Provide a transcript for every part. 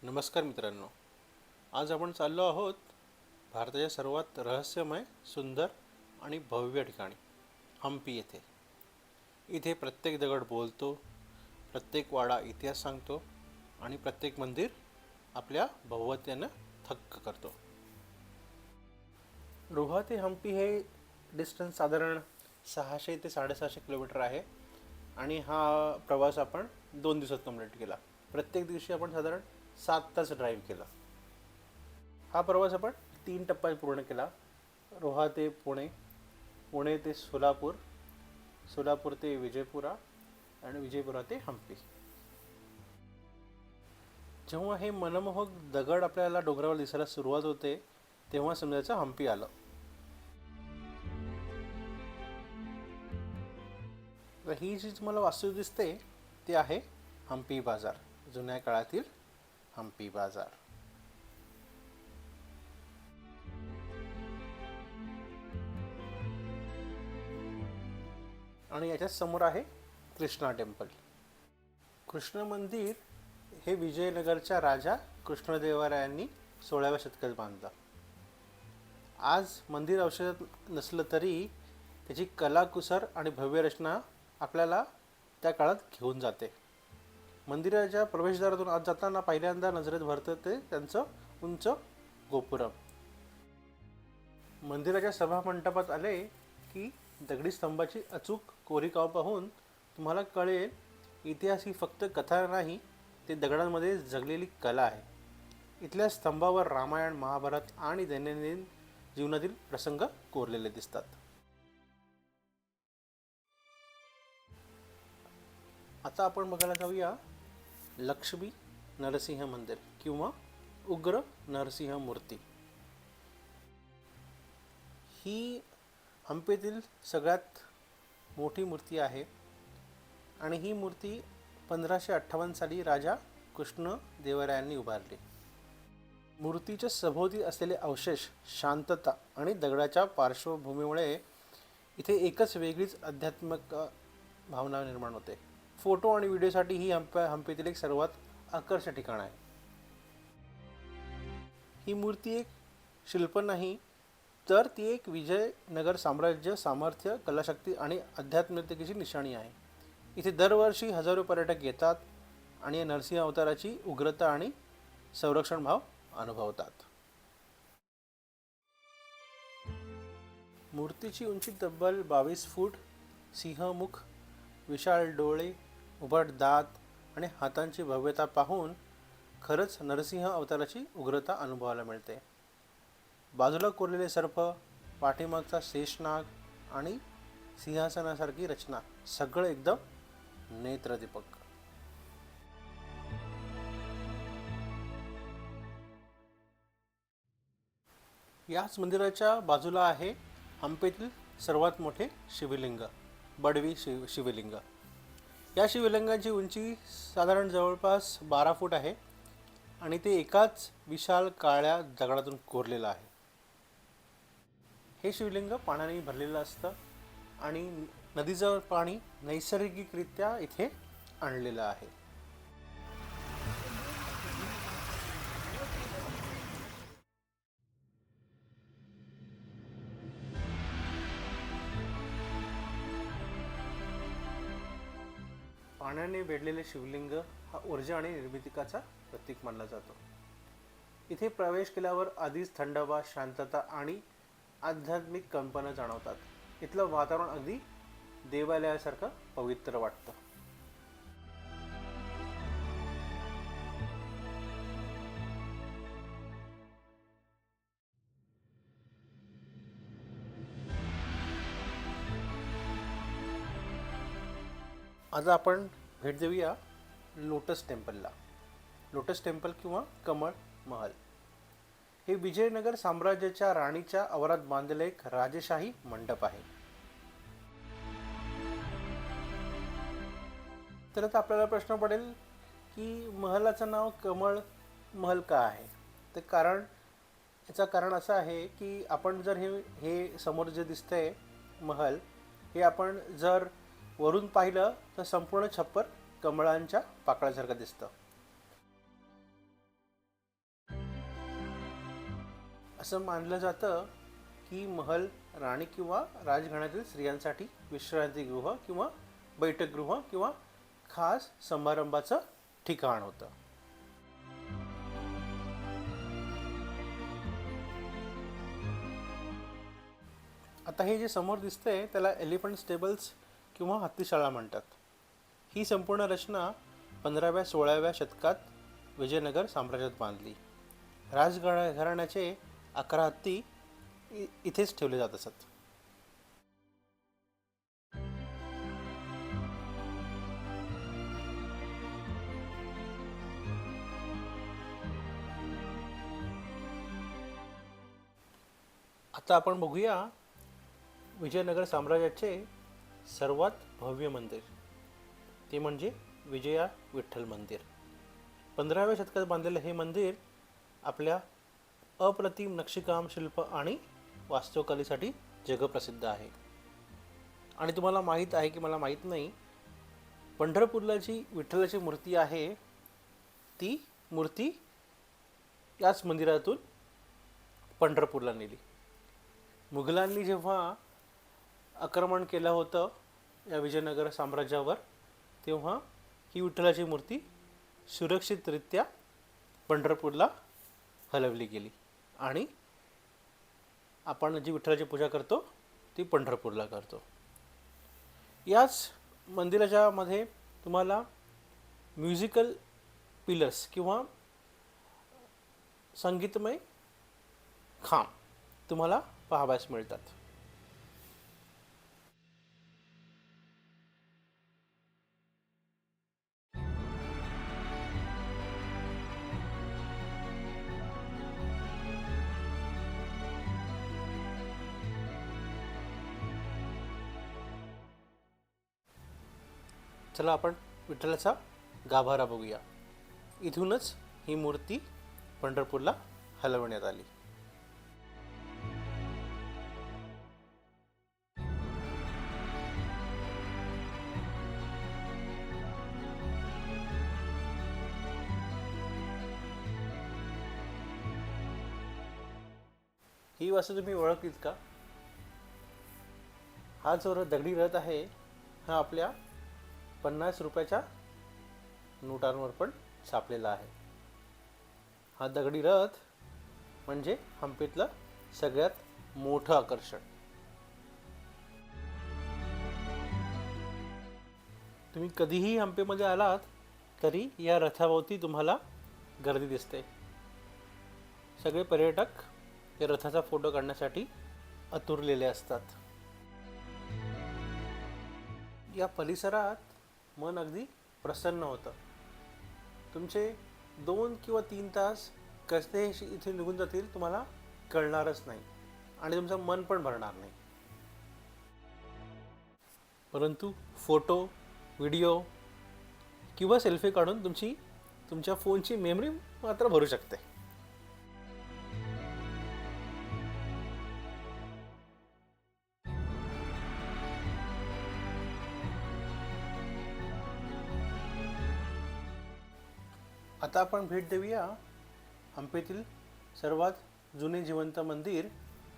नमस्कार मित्रांनो, आज आपण चाललो आहोत भारताच्या सर्वात रहस्यमय, सुंदर आणि भव्य ठिकाणी हम्पी येथे. इथे प्रत्येक दगड बोलतो, प्रत्येक वाडा इतिहास सांगतो आणि प्रत्येक मंदिर आपल्या भव्यतेनं थक्क करतो. रोहा ते हम्पी हे डिस्टन्स साधारण 600 ते 650 किलोमीटर आहे आणि हा प्रवास आपण 2 दिवसात कंप्लीट केला. प्रत्येक दिवशी आपण साधारण 7 तास ड्राईव्ह केला. हा प्रवास आपण 3 टप्प्यात पूर्ण केला. रोहा ते पुणे, पुणे ते सोलापूर, सोलापूर ते विजयपुरा आणि विजयपुरा ते हम्पी. जेव्हा हे मनमोहक दगड आपल्याला डोंगरावर दिसायला सुरुवात होते तेव्हा समजायचं हम्पी आलं. ही जी मला वास्तू दिसते ती आहे हम्पी बाजार, जुन्या काळातील हम्पी बाजार. आणि याच्या समोर आहे कृष्णा टेम्पल. कृष्ण मंदिर हे विजयनगरच्या राजा कृष्णदेवरायांनी 16व्या शतकात बांधलं. आज मंदिर अवशेषात नसलं तरी त्याची कलाकुसर आणि भव्य रचना आपल्याला त्या काळात घेऊन जाते. मंदिराच्या प्रवेशद्वारातून आत जाताना पहिल्यांदा नजरेत भरतं ते त्यांचं उंच गोपुरम. मंदिराच्या सभामंडपात आले की दगडी स्तंभाची अचूक कोरीव पाहून तुम्हाला कळेल इतिहास ही फक्त कथा नाही, ते दगडांमध्ये जगलेली कला आहे. इथल्या स्तंभावर रामायण, महाभारत आणि दैनंदिन जीवनातील प्रसंग कोरलेले दिसतात. आता आपण बघायला जाऊया लक्ष्मी नरसिंह मंदिर किंवा उग्र नरसिंह मूर्ती. ही हम्पीतील सगळ्यात मोठी मूर्ती आहे आणि ही मूर्ती 1558 साली राजा कृष्णदेवरायांनी उभारली. मूर्तीच्या सभोवती असलेले अवशेष, शांतता आणि दगडाच्या पार्श्वभूमीमुळे इथे एकच वेगळीच आध्यात्मिक भावना निर्माण होते. फोटो आणि व्हिडिओसाठी ही हम्पीतील एक सर्वात आकर्षक ठिकाण आहे. ही मूर्ती एक शिल्प नाही, तर ती एक विजयनगर साम्राज्य, सामर्थ्य, कलाशक्ती आणि आध्यात्मिकतेची निशाणी आहे. इथे दरवर्षी हजारो पर्यटक येतात आणि नरसिंह अवताराची उग्रता आणि संरक्षण भाव अनुभवतात. मूर्तीची उंची तब्बल 22 फूट, सिंहमुख, विशाल डोळे, उभट दात आणि हातांची भव्यता पाहून खरंच नरसिंह अवताराची उग्रता अनुभवायला मिळते. बाजूला कोरलेले सर्प, पाठीमागचा शेषनाग आणि सिंहासनासारखी रचना, सगळं एकदम नेत्रदीपक. याच मंदिराच्या बाजूला आहे हम्पीतील सर्वात मोठे शिवलिंग, बडवी शिवलिंग. या शिवलिंगाची उंची साधारण जवळपास 12 फूट आहे आणि ते एकाच विशाल काळ्या दगडातून कोरलेलं आहे. हे शिवलिंग पाण्याने भरलेलं असतं आणि नदीचं पाणी नैसर्गिकरित्या इथे आणलेलं आहे. पाण्याने वेढलेले शिवलिंग हा ऊर्जा आणि निर्मितिकाचा प्रतीक मानला जातो. इथे प्रवेश केल्यावर आधीच थंडावा, शांतता आणि आध्यात्मिक कल्पना जाणवतात. इथलं वातावरण अगदी देवालयासारखं पवित्र वाटतं. आज आपण भेट देऊया लोटस टेम्पलला. लोटस टेम्पल किंवा कमळ महल हे विजयनगर साम्राज्याच्या राणीच्या आवारात बांधलेलं एक राजेशाही मंडप आहे. तर आता आपल्याला प्रश्न पडेल की महलाचं नाव कमळ महल का आहे. तर याचं कारण असं आहे की आपण जर हे समोर जे दिसतंय महल, हे आपण जर वरून पाहिलं तर संपूर्ण छप्पर कमळांच्या पाकळ्यासारखं दिसतं. असं मानलं जातं की महल राणी किंवा राजघराण्यातील स्त्रियांसाठी विश्रांतीगृह किंवा बैठकगृह किंवा खास समारंभाचं ठिकाण होतं. आता हे जे समोर दिसतंय त्याला एलिफंट स्टेबल्स किंवा हत्तीशाळा म्हणतात. ही संपूर्ण रचना 15व्या-16व्या शतकात विजयनगर साम्राज्यात बांधली. राजघराण्याचे 11 हत्ती इथेच ठेवले जात असत. आता आपण बघूया विजयनगर साम्राज्याचे सर्वात भव्य मंदिर, ते म्हणजे विजया विठ्ठल मंदिर. 15व्या शतकात बांधलेलं हे मंदिर आपल्या अप्रतिम नक्षीकाम शिल्प आणि वास्तुकलेसाठी जगप्रसिद्ध आहे. आणि तुम्हाला माहीत आहे की मला माहीत नाही, पंढरपूरला जी विठ्ठलाची मूर्ती आहे ती मूर्ती याच मंदिरातून पंढरपूरला नेली. मुघलांनी जेव्हा आक्रमण केलं होतं या विजयनगर साम्राज्यावर, तेव्हा ही विठ्ठलाची मूर्ती सुरक्षितरित्या पंढरपूरला हलवली गेली आणि आपण जी विठ्ठलाची पूजा करतो ती पंढरपूरला करतो. याच मंदिराच्या मध्ये तुम्हाला म्युझिकल पिलर्स किंवा संगीतमय खांब तुम्हाला पाहावयास मिळतात. चला आपण विठ्ठलाचा गाभारा बघूया. इथूनच ही मूर्ती पंढरपूरला हलवण्यात आली. ही वास्तू तुम्ही ओळखलीत का? हा जो दगडी रथ आहे हा आपल्या 50 रुपयाच्या नोटांवर पण छापलेला आहे. हा दगडी रथ म्हणजे हंपीतलं सगळ्यात मोठं आकर्षण. तुम्ही कधीही हंपीमध्ये आलात तरी या रथाभोवती तुम्हाला गर्दी दिसते. सगळे पर्यटक या रथाचा फोटो काढण्यासाठी आतुरलेले असतात. या परिसरात मन अगदी प्रसन्न होतं. तुमचे 2 किंवा 3 तास कसे इथे निघून जातील तुम्हाला कळणारच नाही आणि तुमचं मन पण भरणार नाही. परंतु फोटो, व्हिडिओ किंवा सेल्फी काढून तुमच्या फोनची मेमरी मात्र भरू शकते. आता आपण भेट देऊया हंपीतील सर्वात जुने जिवंत मंदिर,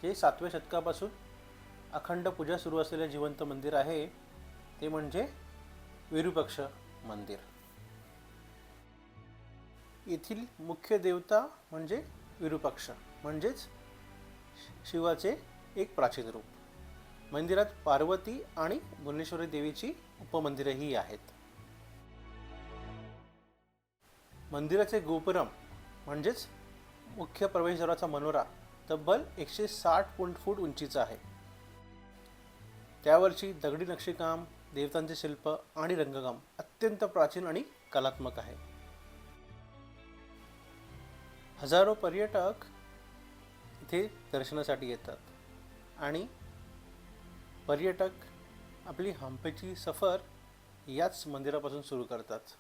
जे 7व्या शतकापासून अखंड पूजा सुरू असलेले जिवंत मंदिर आहे, ते म्हणजे विरूपाक्ष मंदिर. येथील मुख्य देवता म्हणजे विरूपाक्ष, म्हणजेच शिवाचे एक प्राचीन रूप. मंदिरात पार्वती आणि भुवनेश्वरी देवीची उपमंदिरेही आहेत. मंदिराचे गोपुरम म्हणजेच मुख्य प्रवेशद्वाराचा मनोरा तब्बल 160 फूट उंचीचा आहे. त्यावरची दगडी नक्षीकाम, देवतांचे शिल्प आणि रंगकाम अत्यंत प्राचीन आणि कलात्मक आहे. हजारो पर्यटक इथे दर्शनासाठी येतात आणि पर्यटक आपली हंपीची सफर याच मंदिरापासून सुरू करतात.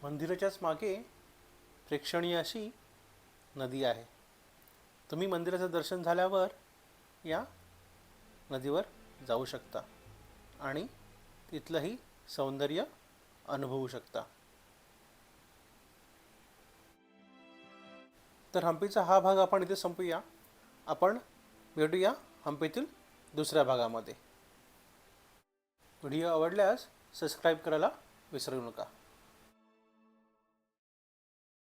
मंदिराच्याच मागे प्रेक्षणीय अशी नदी आहे. तुम्ही मंदिराचं दर्शन झाल्यावर या नदीवर जाऊ शकता आणि तिथलंही सौंदर्य अनुभवू शकता. तर हंपीचा हा भाग आपण इथे संपूया. आपण भेटूया हंपीतील दुसऱ्या भागामध्ये. व्हिडिओ आवडल्यास सबस्क्राईब करायला विसरू नका.